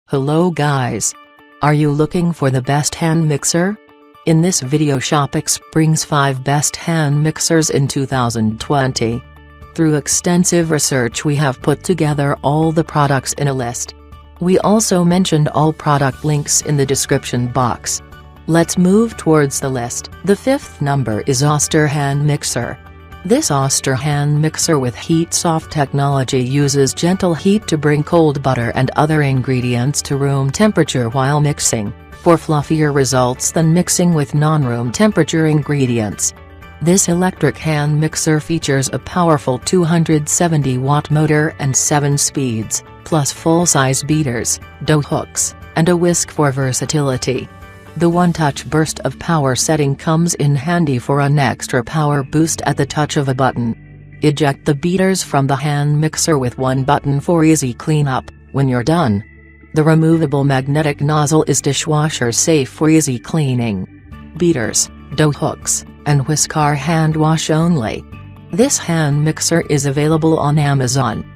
Hello guys! Are you looking for the best hand mixer? In this video ShoppExp brings 5 best hand mixers in 2020. Through extensive research we have put together all the products in a list. We also mentioned all product links in the description box. Let's move towards the list. The 5th number is Austerity hand mixer. This Austerity hand mixer with HeatSoft technology uses gentle heat to bring cold butter and other ingredients to room temperature while mixing, for fluffier results than mixing with non-room temperature ingredients. This electric hand mixer features a powerful 270-watt motor and 7 speeds, plus full-size beaters, dough hooks, and a whisk for versatility. The one-touch burst of power setting comes in handy for an extra power boost at the touch of a button. Eject the beaters from the hand mixer with one button for easy cleanup, when you're done. The removable magnetic nozzle is dishwasher safe for easy cleaning. Beaters, dough hooks, and whisk are hand wash only. This hand mixer is available on Amazon.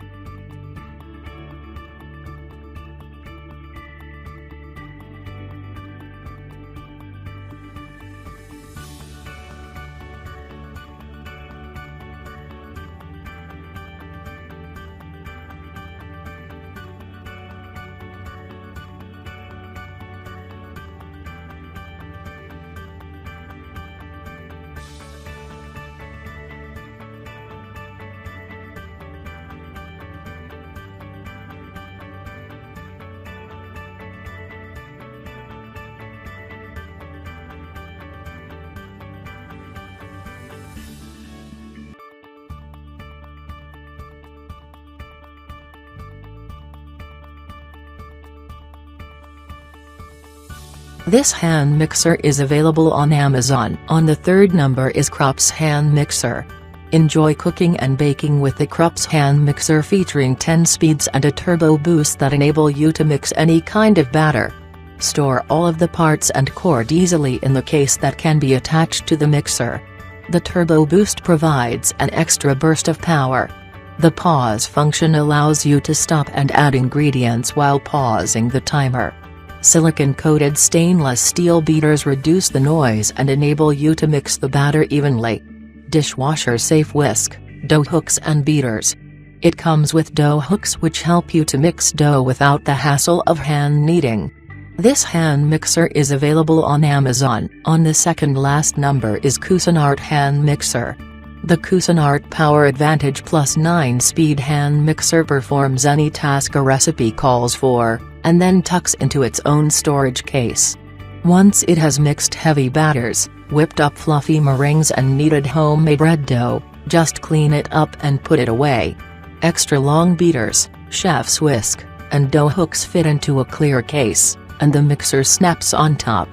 This hand mixer is available on Amazon. On the 3rd number is Krups hand mixer. Enjoy cooking and baking with the Krups hand mixer featuring 10 speeds and a turbo boost that enable you to mix any kind of batter. Store all of the parts and cord easily in the case that can be attached to the mixer. The turbo boost provides an extra burst of power. The pause function allows you to stop and add ingredients while pausing the timer. Silicone-coated stainless steel beaters reduce the noise and enable you to mix the batter evenly. Dishwasher-safe whisk, dough hooks and beaters. It comes with dough hooks which help you to mix dough without the hassle of hand kneading. This hand mixer is available on Amazon. On the second last number is Cuisinart hand mixer. The Cuisinart Power Advantage Plus 9-speed hand mixer performs any task a recipe calls for, and then tucks into its own storage case. Once it has mixed heavy batters, whipped up fluffy meringues and kneaded homemade bread dough, just clean it up and put it away. Extra long beaters, chef's whisk, and dough hooks fit into a clear case, and the mixer snaps on top.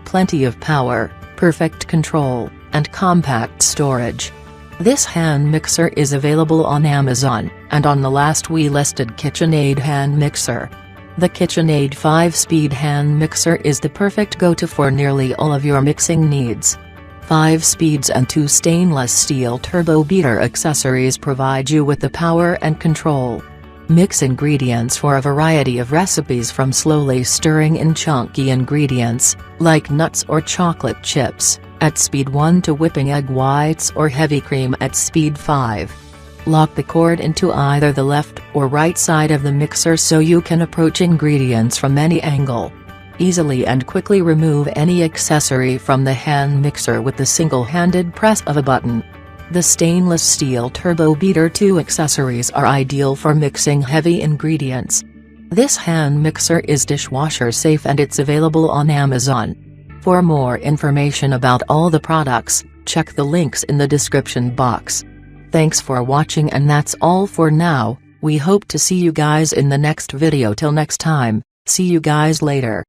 Plenty of power, perfect control, and compact storage. This hand mixer is available on Amazon, and on the last we listed KitchenAid hand mixer. The KitchenAid 5-speed hand mixer is the perfect go-to for nearly all of your mixing needs. 5 speeds and 2 stainless steel turbo beater accessories provide you with the power and control. Mix ingredients for a variety of recipes, from slowly stirring in chunky ingredients, like nuts or chocolate chips, at speed 1 to whipping egg whites or heavy cream at speed 5. Lock the cord into either the left or right side of the mixer so you can approach ingredients from any angle. Easily and quickly remove any accessory from the hand mixer with the single-handed press of a button. The stainless steel turbo beater 2 accessories are ideal for mixing heavy ingredients. This hand mixer is dishwasher safe and it's available on Amazon. For more information about all the products, check the links in the description box. Thanks for watching, and that's all for now. We hope to see you guys in the next video. Till next time, see you guys later.